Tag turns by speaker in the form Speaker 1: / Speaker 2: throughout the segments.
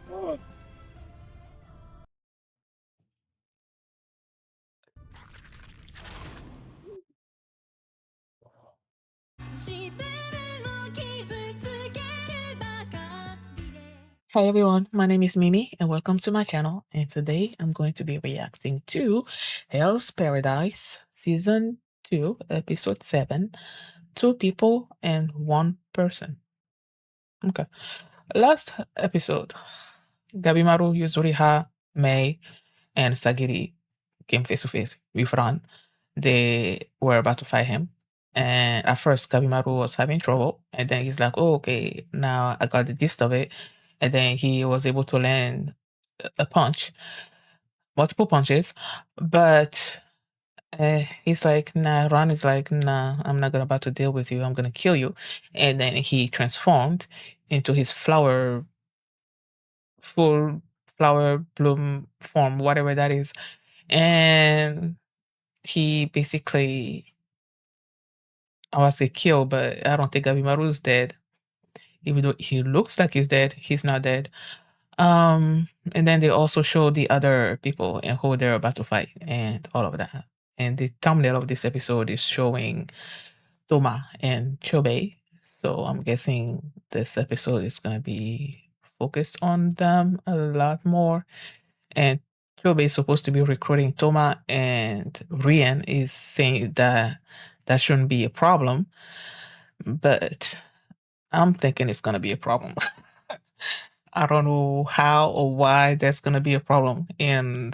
Speaker 1: Hi everyone, my name is Mimi and welcome to my channel, and today I'm going to be reacting to Hell's Paradise Season 2 Episode 7, Two People and One Person. Okay. Last episode, Gabimaru, Yuzuriha, Mei, and Sagiri came face to face with Ran. They were about to fight him. And at first, Gabimaru was having trouble. And then he's like, oh, okay, now I got the gist of it. And then he was able to land a punch, multiple punches. But he's like, nah, Ran is like, nah, I'm not gonna about to deal with you. I'm gonna kill you. And then he transformed into his full flower bloom form, whatever that is. And he basically, I want to say kill, but I don't think Gabimaru is dead. Even though he looks like he's dead, he's not dead. And then they also show the other people and who they're about to fight and all of that. And the thumbnail of this episode is showing Toma and Chōbei. So I'm guessing this episode is gonna be focused on them a lot more. And Chōbei is supposed to be recruiting Toma, and Rian is saying that that shouldn't be a problem. But I'm thinking it's gonna be a problem. I don't know how or why that's gonna be a problem in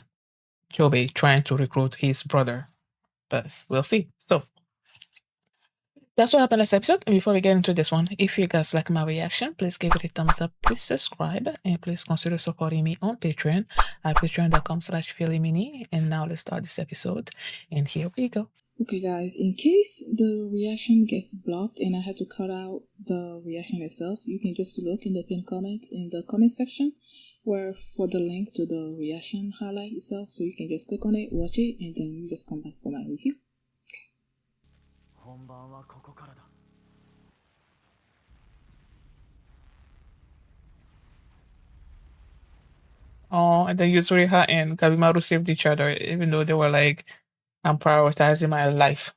Speaker 1: Chōbei trying to recruit his brother, but we'll see. So that's what happened last episode. And before we get into this one, if you guys like my reaction, please give it a thumbs up, please subscribe, and please consider supporting me on Patreon at patreon.com/philly And now let's start this episode. And here we go. Okay guys, in case the reaction gets blocked and I had to cut out the reaction itself, you can just look in the pinned comment in the comment section where for the link to the reaction highlight itself, so you can just click on it, watch it, and then you just come back for my review. Oh, and then Yuzuriha and Gabimaru saved each other, even though they were like, I'm prioritizing my life.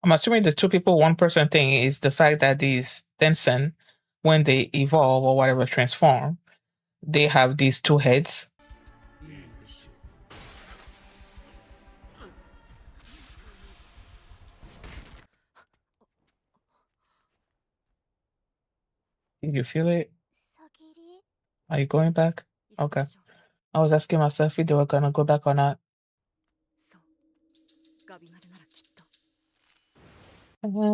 Speaker 1: I'm assuming the two people, one person thing is the fact that these Tensen, when they evolve or whatever transform, they have these two heads. Did you feel it? Are you going back? Okay. I was asking myself if they were gonna go back or not.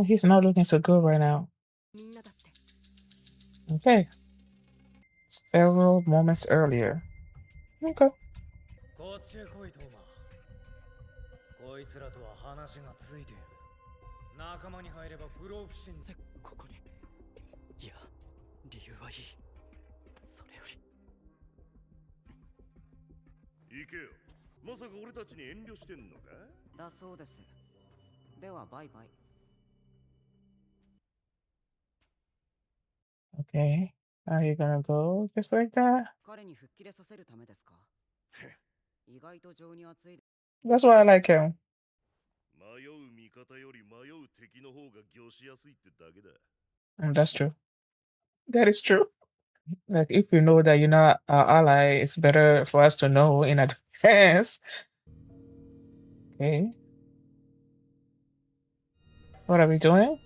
Speaker 1: He's not looking so good right now. Okay. Several moments earlier. Okay.
Speaker 2: こっちへ来いトーマ。こいつらとは話がついている。仲間に入れば不老不死に。ここに。いや、理由はいい。それより。行けよ。まさか俺たちに遠慮してんのか？だそうです。ではバイバイ。
Speaker 1: Okay. Are you gonna go just like that?
Speaker 2: 彼に吹っ切れさせるためですか？意外と情に熱い。
Speaker 1: That's why I like him.
Speaker 2: 迷う味方より迷う敵の方が凝しやすいってだけだ。
Speaker 1: That's true. That is true. Like, if you know that you're not our ally, it's better for us to know in advance. Okay. What are we doing?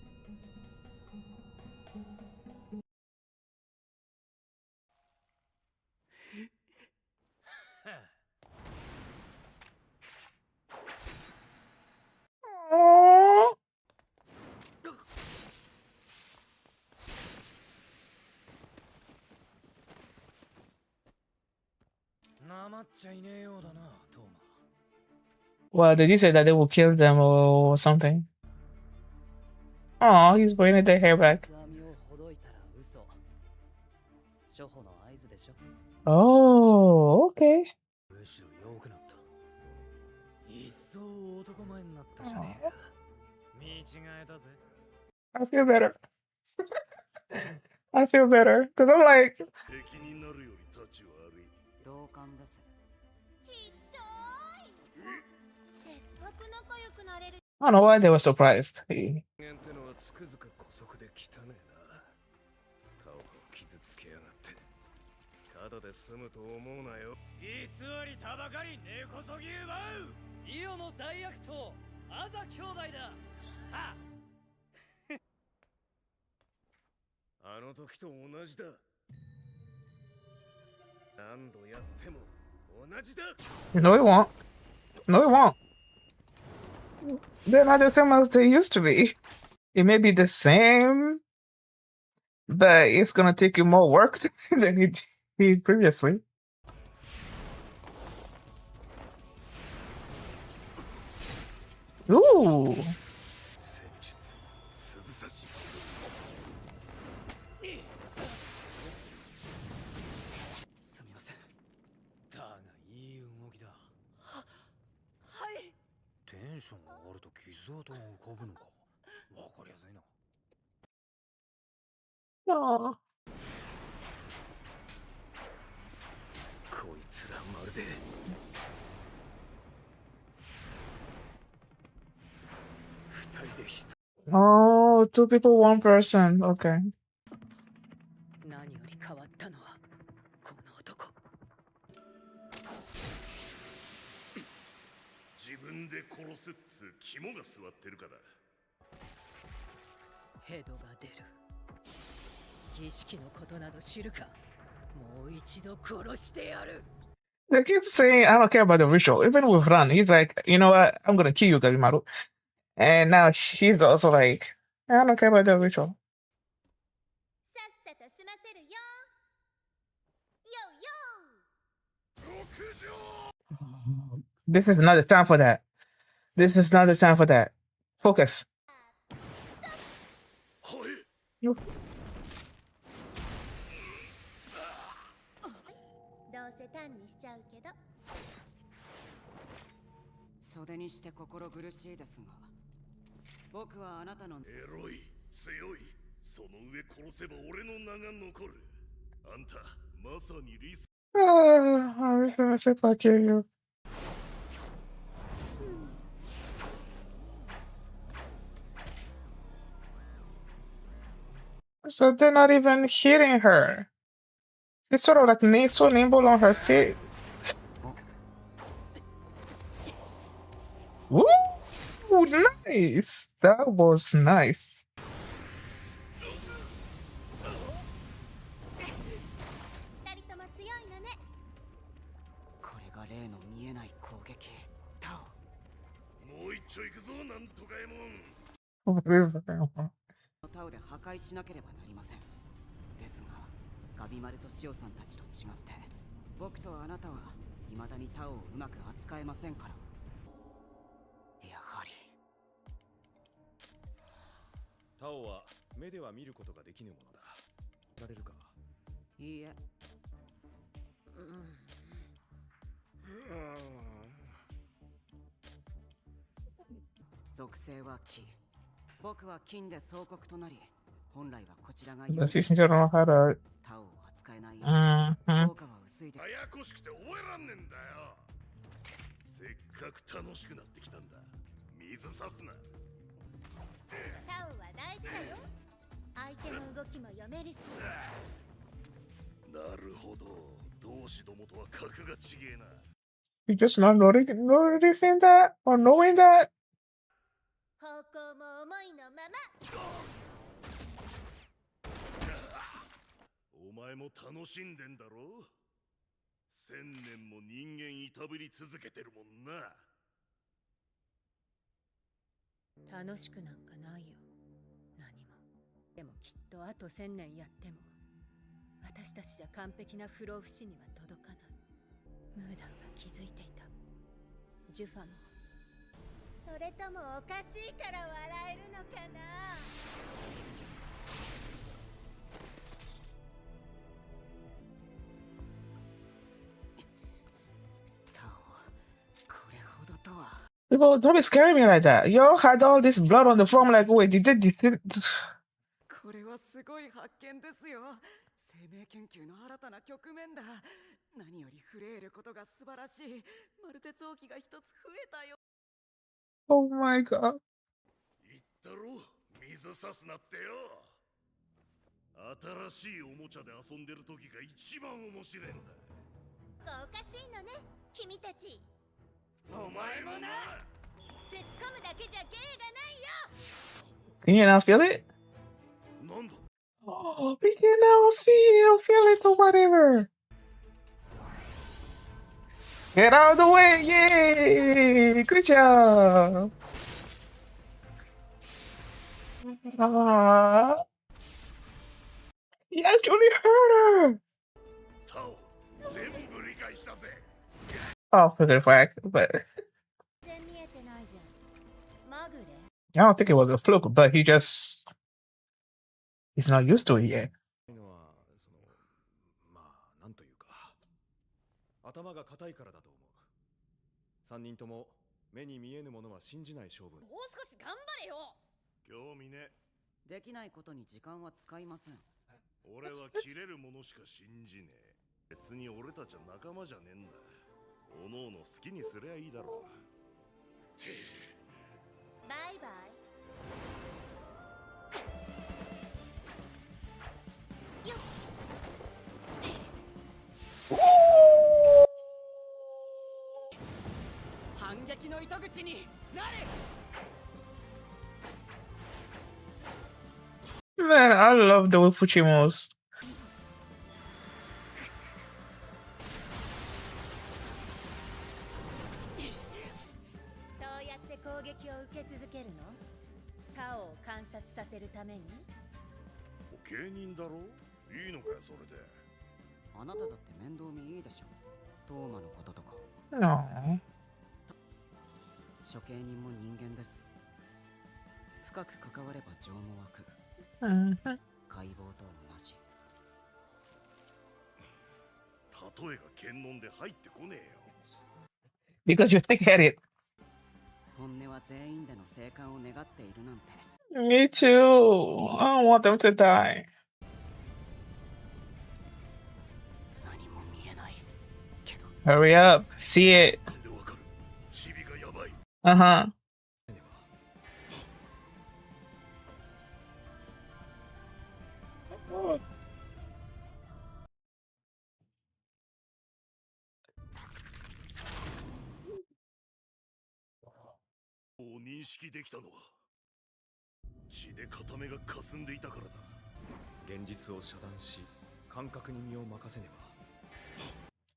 Speaker 1: Aww.
Speaker 2: なまっちゃいねえようだな、トーマ。
Speaker 1: Well, did you say that they will kill them or something? Oh, he's bringing their hair back. Oh, okay. I feel better. I feel better because I'm like,
Speaker 2: 敵になるより立ち悪い。
Speaker 3: 同感です。
Speaker 4: ひどい。せっかく仲良くなれる。
Speaker 1: I don't know why they were surprised.
Speaker 2: 人間ってのはつくづく姑息で汚ねえな。タオフを傷つけやがって。ただで済むと思うなよ。偽りたばかり根こそぎ奪う。イオの大悪党、アザ兄弟だ。はっ。あの時と同じだ。何度やっても同じだ。
Speaker 1: No, it won't. No, it won't. They're not the same as they used to be. It may be the same, but it's gonna take you more work than it did previously. Ooh.
Speaker 2: 戦術、鈴差し。
Speaker 3: すみません。
Speaker 2: だがいい動きだ。
Speaker 3: はい。
Speaker 2: テンション上がると傷跡が浮かぶのか。わかりやすいな。
Speaker 1: Aw.
Speaker 2: こいつらまるで。二人で一。
Speaker 1: Oh, two people, one person. Okay.
Speaker 3: 何より変わったのはこの男。
Speaker 2: 自分で殺すっつう肝が座ってるかだ。
Speaker 3: ヘドが出る。儀式のことなど知るか。もう一度殺してやる。
Speaker 1: They keep saying, I don't care about the ritual. Even with Ran, he's like, you know what? I'm gonna kill you, Gabimaru. And now she's also like, I don't care about the ritual.
Speaker 4: さっさと済ませるよ。よよ。
Speaker 1: This is not the time for that. This is not the time for that. Focus.
Speaker 2: はい。
Speaker 4: どうせ単にしちゃうけど。
Speaker 3: 袖にして心苦しいですが、僕はあなたの
Speaker 2: エロい、強い。その上殺せば俺の名が残る。あんた、まさにリス。
Speaker 1: I'm just gonna say fuck you. So they're not even hitting her. It's sort of like so nimble on her feet. Woo! Nice. That was nice.
Speaker 4: 二人とも強いのね。
Speaker 3: これが例の見えない攻撃。タオ。
Speaker 2: もう一丁行くぞ、なんとかえもん。
Speaker 3: タオで破壊しなければなりません。ですが、ガビマルとシオさんたちと違って、僕とあなたは未だにタオをうまく扱えませんから。やはり。
Speaker 5: タオは目では見ることができぬものだ。やれるか。
Speaker 3: いいえ。属性は木。僕は金で総国となり、本来はこちらが
Speaker 1: But since you don't know how to
Speaker 3: タオを扱えないよ。
Speaker 1: Mhm.
Speaker 3: 効果は薄いで。
Speaker 2: ややこしくて覚えらんねんだよ。せっかく楽しくなってきたんだ。水さすな。
Speaker 4: タオは大事だよ。相手の動きも読めるし。
Speaker 2: なるほど。同志どもとは格が違えな。
Speaker 1: You just not noticing that or knowing that?
Speaker 4: 方向も思いのまま。
Speaker 2: お前も楽しんでんだろ。1000年も人間いたぶり続けてるもんな。
Speaker 3: 楽しくなんかないよ。何も。でもきっとあと1000年やっても、私たちじゃ完璧な不老不死には届かない。ムーダンは気づいていた。ジュファも。
Speaker 4: それともおかしいから笑えるのかな。
Speaker 3: タオ、これほどとは。
Speaker 1: People don't be scaring me like that. Y'all had all this blood on the floor. I'm like, wait, did they?
Speaker 2: これはすごい発見ですよ。生命研究の新たな局面だ。何より触れることが素晴らしい。まるで臓器が一つ増えたよ。
Speaker 1: Oh my god.
Speaker 6: 言ったろ、水さすなってよ。新しいおもちゃで遊んでる時が一番面白いんだ。
Speaker 4: おかしいのね、君たち。
Speaker 6: お前もな。
Speaker 4: 突っ込むだけじゃ芸がないよ。
Speaker 1: Can you now feel it?
Speaker 6: なんだ。
Speaker 1: Oh, we can now see or feel it or whatever. Get out of the way! Yay! Good job! He actually hurt her!
Speaker 6: タオ、全部理解したぜ。
Speaker 1: Oh, for the fact, but
Speaker 4: 全然見えてないじゃん。まぐれ。
Speaker 1: I don't think it was a fluke, but he's not used to it yet.
Speaker 5: のはまあなんというか頭が硬いからだと思う。三人とも目に見えぬものは信じない性分。
Speaker 4: もう少し頑張れよ。
Speaker 6: 興味ね。
Speaker 2: できないことに時間は使いません。
Speaker 6: 俺は切れるものしか信じねえ。別に俺たちは仲間じゃねえんだ。おのおの好きにすりゃいいだろう。て
Speaker 4: バイバイ。よっ。
Speaker 2: 反撃の糸口になれ。
Speaker 1: Man, I love the way Fuchi moves.
Speaker 4: そうやって攻撃を受け続けるの？タオを観察させるために？
Speaker 6: 芸人だろ。いいのかよそれで。
Speaker 2: あなただって面倒見いいでしょ。トーマのこととか。
Speaker 1: No.
Speaker 2: 処刑人も人間です。深く関われば情も湧く。
Speaker 1: Mhm.
Speaker 2: 解剖と同じ。
Speaker 6: 例えが検問で入ってこねえよ。
Speaker 1: Because you're thick-headed.
Speaker 2: 本音は全員での生還を願っているなんて。
Speaker 1: Me too. I don't want them to die.
Speaker 2: 何も見えないけど。
Speaker 1: Hurry up. See it.
Speaker 6: なんでわかる。チビがやばい。
Speaker 1: Uh-huh.
Speaker 6: を認識できたのは血で片目が霞んでいたからだ。
Speaker 5: 現実を遮断し感覚に身を任せね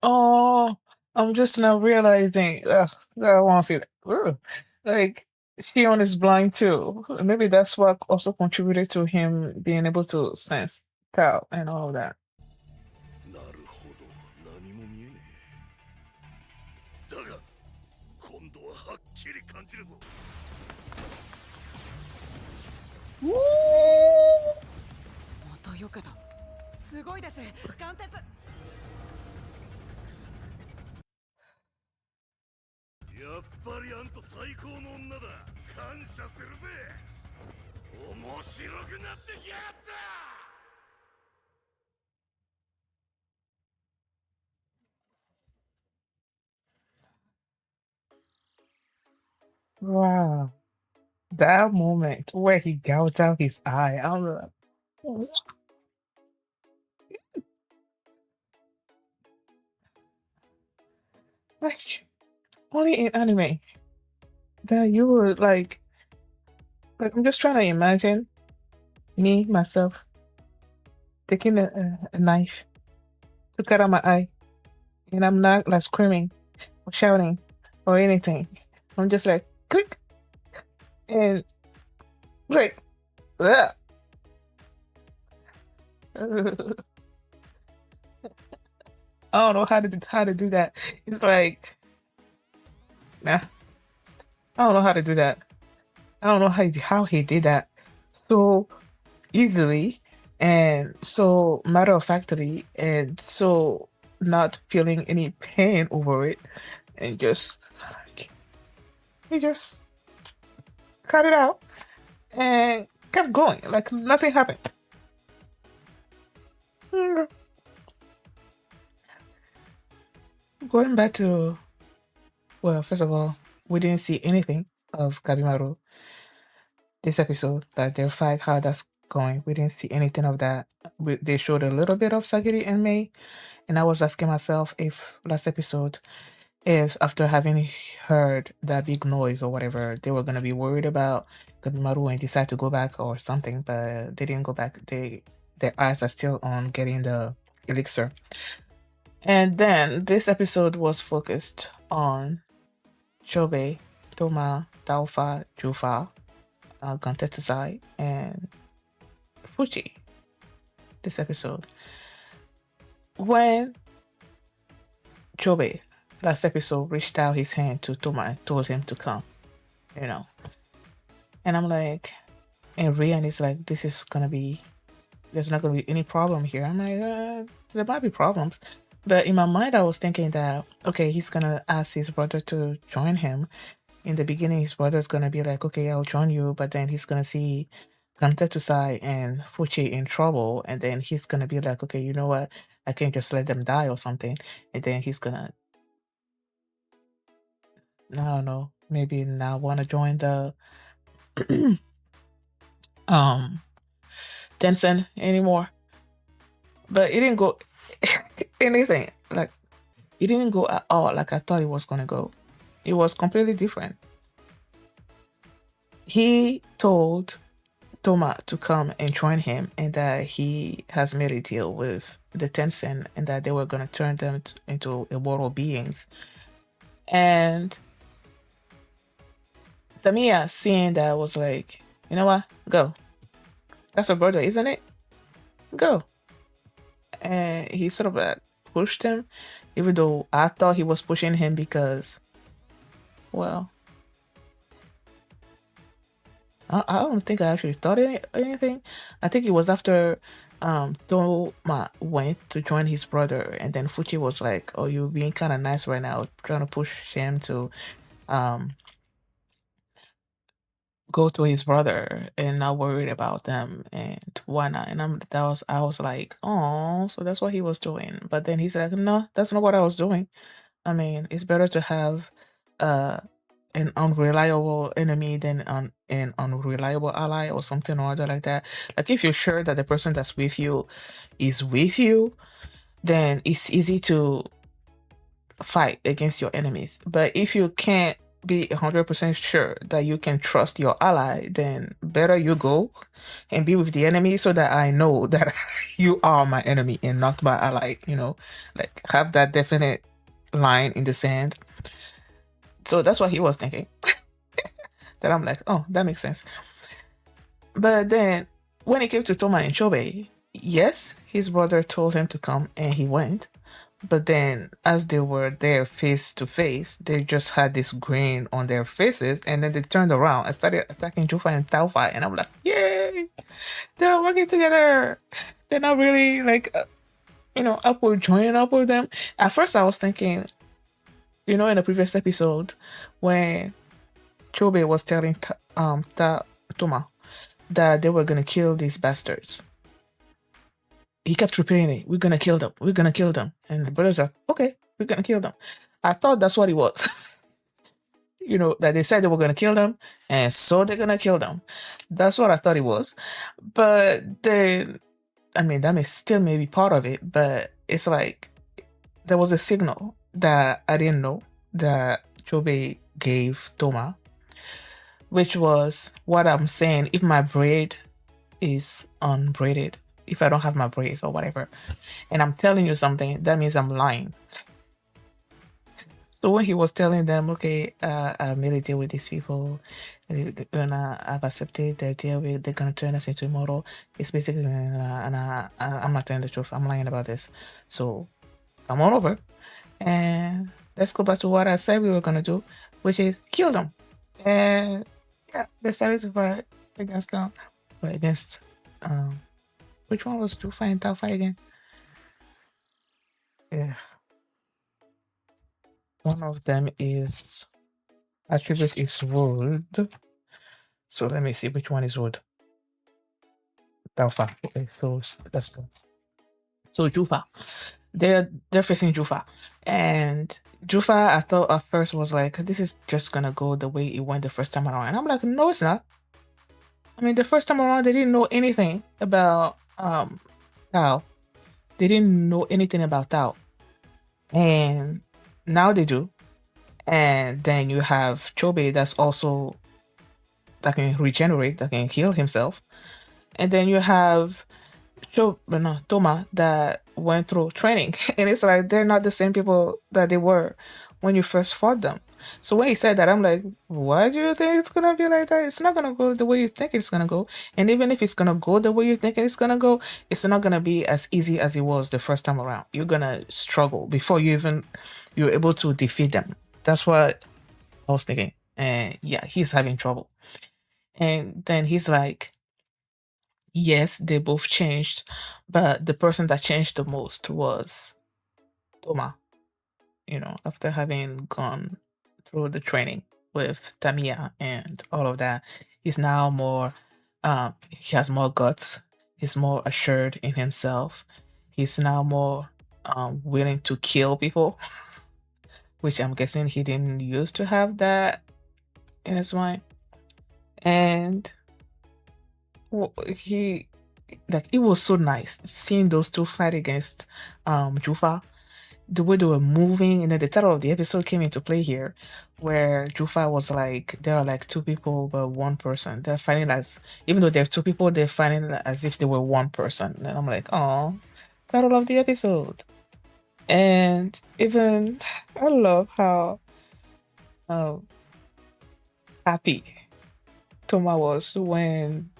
Speaker 5: ば。
Speaker 1: Oh, I'm just now realizing. Ugh, I want to see that. Ugh. Like, Shion is blind too. Maybe that's what also contributed to him being able to sense Tao and all of that.
Speaker 6: なるほど、何も見えねえ。だが今度ははっきり感じるぞ。
Speaker 2: また避けた。すごいです。貫徹。
Speaker 6: やっぱりあんた最高の女だ。感謝するぜ。面白くなってきやがった。
Speaker 1: Wow. That moment where he gouged out his eye. I'm like, like, only in anime that you would like I'm just trying to imagine me, myself, taking a knife to cut out my eye, and I'm not like screaming or shouting or anything. I'm just like, click, and like, ugh. I don't know how to do that. It's like, nah, I don't know how to do that. I don't know how he did that so easily and so matter of factly and so not feeling any pain over it and just like, he just cut it out and kept going like nothing happened. Mm. Going back to, well, first of all, we didn't see anything of Gabimaru this episode, that their fight, how that's going. We didn't see anything of that. They showed a little bit of Sagiri and Mei, and I was asking myself if last episode, if after having heard that big noise or whatever, they were gonna be worried about Gabimaru and decide to go back or something, but they didn't go back. Their eyes are still on getting the elixir. And then this episode was focused on Chōbei, Tōma, Tao Fa, Jufa, Gantetsusai, and Fuchi. This episode. When Chōbei, last episode, reached out his hand to Toma and told him to come, you know. And I'm like, and Rian is like, this is gonna be, there's not gonna be any problem here. I'm like, there might be problems. But in my mind, I was thinking that, okay, he's gonna ask his brother to join him. In the beginning, his brother's gonna be like, okay, I'll join you, but then he's gonna see Gantetsusai and Fuchi in trouble, and then he's gonna be like, okay, you know what? I can't just let them die or something. And then he's gonna, I don't know, maybe not want to join the Tencent anymore. But it didn't go anything like, it didn't go at all like I thought it was gonna go. It was completely different. He told Toma to come and join him, and that he has made a deal with the Tencent, and that they were going to turn them into immortal beings. And Tamiya, seeing that, was like, you know what? Go. That's your brother, isn't it? Go. And he sort of like pushed him, even though I thought he was pushing him because, well, I don't think I actually thought anything. I think it was after Toma went to join his brother, and then Fuchi was like, "Oh, you're being kind of nice right now, trying to push him to go to his brother and not worried about them and whatnot." And I was like, "Oh, so that's what he was doing." But then he's like, "No, that's not what I was doing. I mean, it's better to have an unreliable enemy than an unreliable ally or something or other like that. Like if you're sure that the person that's with you is with you, then it's easy to fight against your enemies. But if you can't be 100% sure that you can trust your ally, then better you go and be with the enemy so that I know that you are my enemy and not my ally, you know, like have that definite line in the sand. So that's what he was thinking. That I'm like, oh, that makes sense. But then when it came to Toma and Chōbei, yes, his brother told him to come and he went. But then as they were there face to face, they just had this grin on their faces, and then they turned around and started attacking Jufa and Tao Fa. And I'm like, yay! They're working together. They're not really like, up with joining up with them. At first I was thinking, in the previous episode, when Chōbei was telling Toma that they were gonna kill these bastards. He kept repeating it. We're gonna kill them. We're gonna kill them. And the brothers are okay. We're gonna kill them. I thought that's what it was. That they said they were gonna kill them, and so they're gonna kill them. That's what I thought it was. But then, I mean, that may still may be part of it. But it's like there was a signal that I didn't know that Chōbei gave Toma, which was what I'm saying. If my braid is unbraided, if I don't have my braids or whatever, and I'm telling you something, that means I'm lying. So when he was telling them, okay, I made a deal with these people, and I've accepted their deal, they're gonna turn us into immortal. It's basically, and I'm not telling the truth. I'm lying about this. So come on over, and let's go back to what I said we were gonna do, which is kill them. And yeah, they started to fight against them, or against which one was Jufa and Tao Fa again? Yeah. One of them is attribute is wood. So let me see which one is wood. Tao Fa. Okay, so that's good. So Jufa. They're facing Jufa. And Jufa I thought at first was like, this is just gonna go the way it went the first time around. And I'm like, no, it's not. I mean, the first time around they didn't know anything about Tao. They didn't know anything about Tao. And now they do. And then you have Chobe that's also that can regenerate, that can heal himself. And then you have no, Toma that went through training. And it's like they're not the same people that they were when you first fought them. So when he said that, I'm like, why do you think it's gonna be like that? It's not gonna go the way you think it's gonna go. And even if it's gonna go the way you think it's gonna go, it's not gonna be as easy as it was the first time around. You're gonna struggle before you're able to defeat them. That's what I was thinking. And yeah, he's having trouble. And then he's like, yes, they both changed, but the person that changed the most was Toma, after having gone through the training with Tamiya and all of that. He's now more, he has more guts. He's more assured in himself. He's now more willing to kill people, which I'm guessing he didn't used to have that in his mind. And he like it was so nice seeing those two fight against Jufa, the way they were moving, and then the title of the episode came into play here, where Jufa was like, there are like two people but one person. They're fighting as, even though they're two people, they're fighting as if they were one person. And I'm like, oh, title of the episode. And even I love how happy Toma was when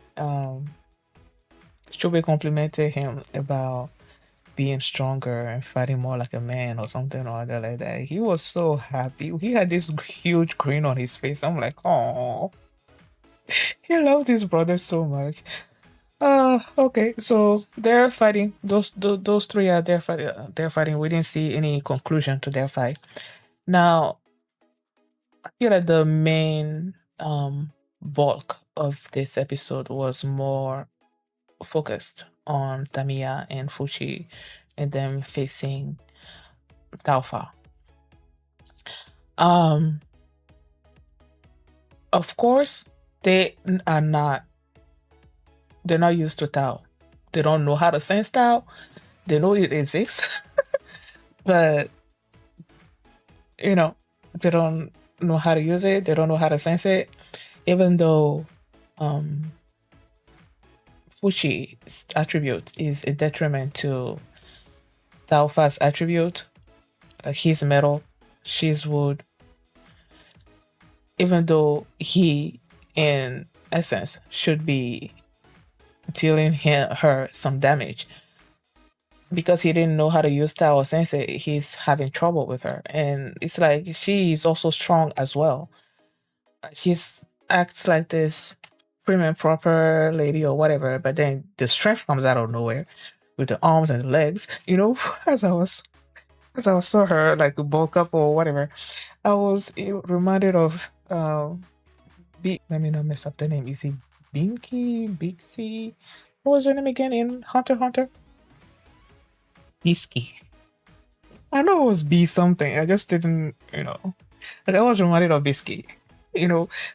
Speaker 1: Chobe complimented him about being stronger and fighting more like a man or something or other like that. He was so happy. He had this huge grin on his face. I'm like, oh, he loves his brother so much. Okay, so they're fighting. Those three are there fighting. They're fighting. We didn't see any conclusion to their fight. Now, I feel like the main bulk of this episode was more focused on Tamiya and Fuchi and them facing Tao Fa. Of course, they're not used to Tao. They don't know how to sense Tao. They know it exists, but they don't know how to use it. They don't know how to sense it. Even though Fuchi's attribute is a detriment to Tao Fa's attribute, like he's metal, she's wood. Even though he, in essence, should be dealing her some damage, because he didn't know how to use Tao Sensei, he's having trouble with her. And it's like she is also strong as well. She's acts like this prim and proper lady or whatever, but then the strength comes out of nowhere with the arms and the legs. As I saw her like bulk up or whatever, I was reminded of let me not mess up the name. Is it Bixie? What was her name again in Hunter x Hunter? Bisky. I know it was B something. I just didn't, like I was reminded of Bisky.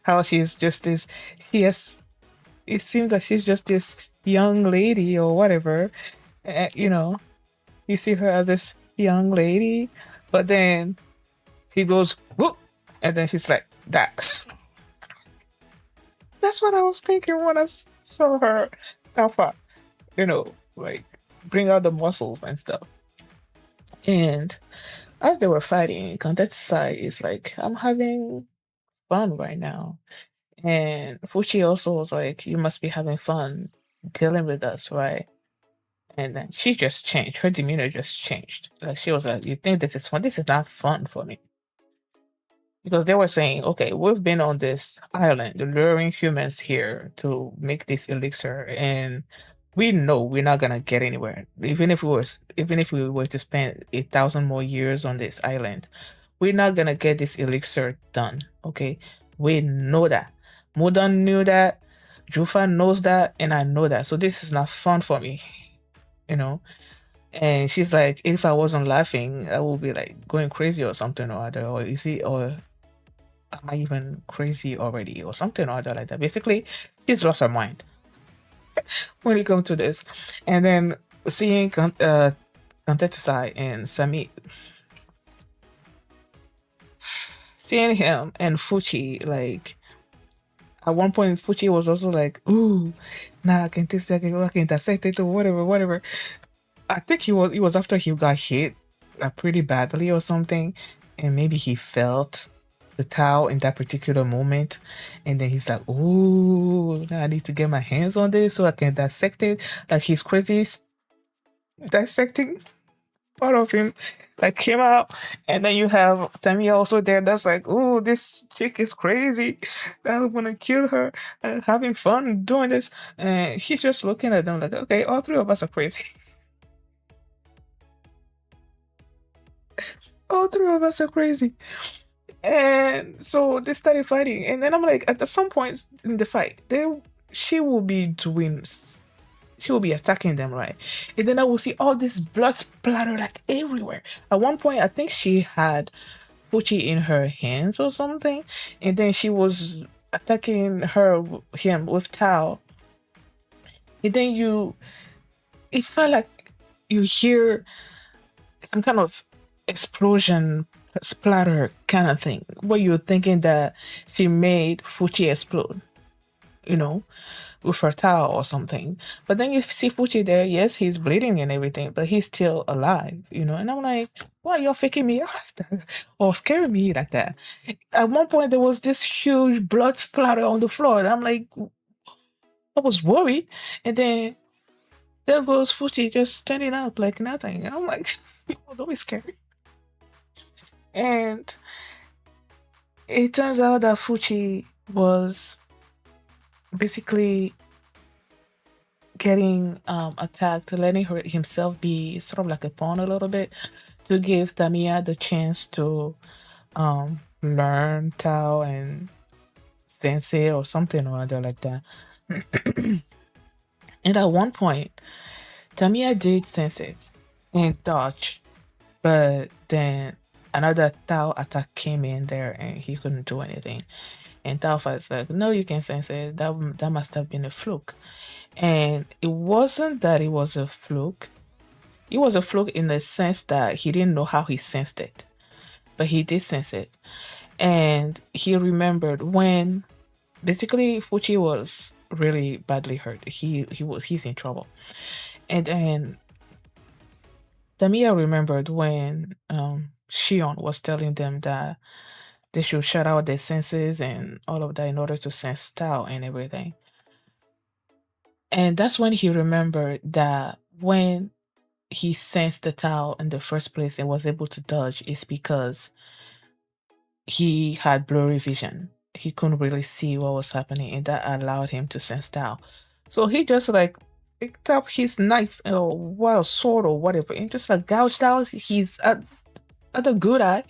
Speaker 1: How she's just this. It seems that she's just this young lady or whatever. You see her as this young lady, but then he goes whoop, and then she's like that. That's what I was thinking when I saw her Tao Fa, like bring out the muscles and stuff. And as they were fighting, Gantetsusai is like, I'm having fun right now. And Fuchi also was like, you must be having fun dealing with us, right? And then she just changed. Her demeanor just changed. Like she was like, you think this is fun? This is not fun for me. Because they were saying, okay, we've been on this island, luring humans here to make this elixir, and we know we're not gonna get anywhere. Even if we were to spend 1,000 more years on this island, we're not gonna get this elixir done. Okay, we know that. Mudan knew that. Jufa knows that, and I know that. So this is not fun for me, you know. And she's like, if I wasn't laughing, I would be like going crazy or something or other. Or is it, or am I even crazy already or something or other like that? Basically, she's lost her mind when it comes to this. And then seeing Gantetsusai and Sami, seeing him and Fuchi, like at one point Fuchi was also like, ooh, nah, I can taste it, I can dissect it or whatever, whatever. I think it was after he got hit pretty badly or something, and maybe he felt the towel in that particular moment, and then he's like, "Ooh, now I need to get my hands on this so I can dissect it." Like he's crazy dissecting part of him like came out, and then you have Tamiya also there. That's like, "Ooh, this chick is crazy. I'm gonna kill her. Having fun doing this," and he's just looking at them like, "Okay, all three of us are crazy." All three of us are crazy. And so they started fighting. And then I'm like, at some points in the fight, she will be doing, she will be attacking them, right? And then I will see all this blood splatter like everywhere. At one point, I think she had Fuchi in her hands or something. And then she was attacking him with Tao. And then it felt like you hear some kind of explosion splatter kind of thing where you're thinking that she made Fuchi explode, you know, with her towel or something. But then you see Fuchi there, yes, he's bleeding and everything, but he's still alive, you know. And I'm like, why are y'all faking me out like that? Or scaring me like that? At one point there was this huge blood splatter on the floor, and I'm like, I was worried. And then there goes Fuchi just standing up like nothing. And I'm like, don't be scared. And it turns out that Fuchi was basically getting attacked, letting himself be sort of like a pawn a little bit to give Tamiya the chance to learn Tao and Sensei or something or other like that. And at one point, Tamiya did Sensei and dodge, but then another Tao attack came in there and he couldn't do anything. And Tao Fa is like, no, you can sense it. That must have been a fluke. And it wasn't that it was a fluke. It was a fluke in the sense that he didn't know how he sensed it. But he did sense it. And he remembered when basically Fuchi was really badly hurt. He's in trouble. And then Tamiya remembered when Shion was telling them that they should shut out their senses and all of that in order to sense Tao and everything. And that's when he remembered that when he sensed the Tao in the first place and was able to dodge is because he had blurry vision. He couldn't really see what was happening, and that allowed him to sense Tao. So he just like picked up his knife or wild sword or whatever and just like gouged out his other good eye.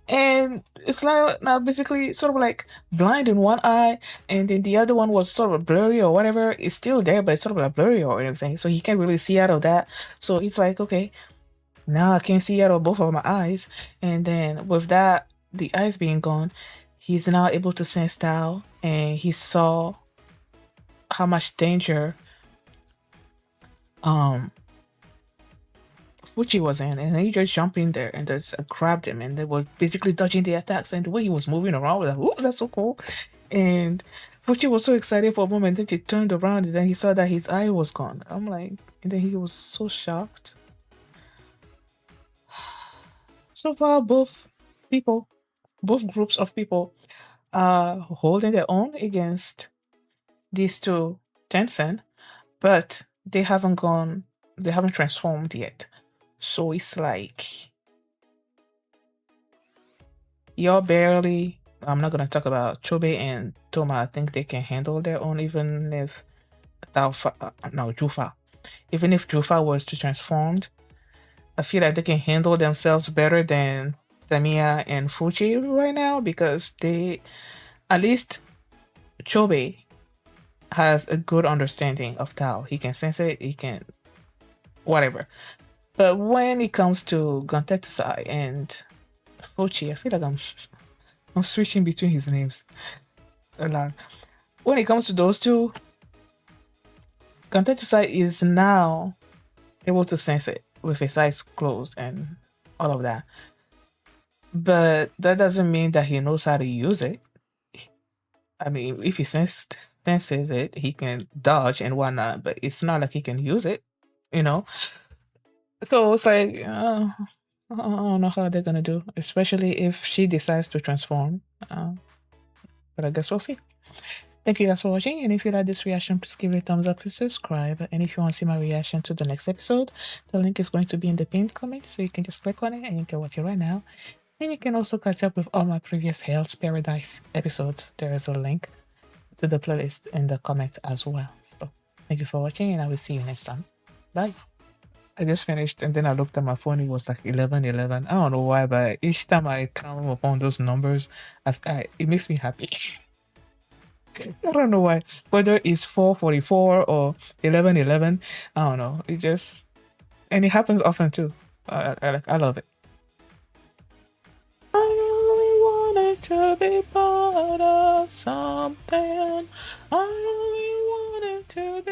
Speaker 1: And it's like now basically sort of like blind in one eye, and then the other one was sort of blurry or whatever. It's still there, but it's sort of like blurry or anything. So he can't really see out of that. So it's like, okay, now I can see out of both of my eyes. And then with that, the eyes being gone, he's now able to sense Tao, and he saw how much danger Fuchi was in, and he just jumped in there and just grabbed him, and they were basically dodging the attacks. And the way he was moving around was like, "Oh, that's so cool!" And Fuchi was so excited for a moment. Then he turned around, and then he saw that his eye was gone. I'm like, and then he was so shocked. So far, both groups of people, are holding their own against these two Tencent, but they haven't transformed yet. So it's like you're barely. I'm not gonna talk about Chobe and Toma. I think they can handle their own, even if Tao Fa, no Jufa. Even if Jufa was to transform, I feel like they can handle themselves better than Tamiya and Fuchi right now because at least Chōbei has a good understanding of Tao. He can sense it, he can whatever. But when it comes to Gantetsusai and Fuchi, I feel like I'm switching between his names a lot. When it comes to those two, Gantetsusai is now able to sense it with his eyes closed and all of that. But that doesn't mean that he knows how to use it. I mean, if he senses it, he can dodge and whatnot, but it's not like he can use it, you know? So it's like, I don't know how they're gonna do, especially if she decides to transform. But I guess we'll see. Thank you guys for watching, and if you like this reaction, please give it a thumbs up, please subscribe, and if you want to see my reaction to the next episode, the link is going to be in the pinned comment, so you can just click on it and you can watch it right now. And you can also catch up with all my previous Hell's Paradise episodes. There is a link to the playlist in the comment as well. So thank you for watching, and I will see you next time. Bye. I just finished and then I looked at my phone. It was like 11:11. I don't know why, but each time I come upon those numbers, it makes me happy. I don't know why. Whether it's 4:44 or 11:11, I don't know. And it happens often too. I love it. I only wanted to be part of something. I only wanted to be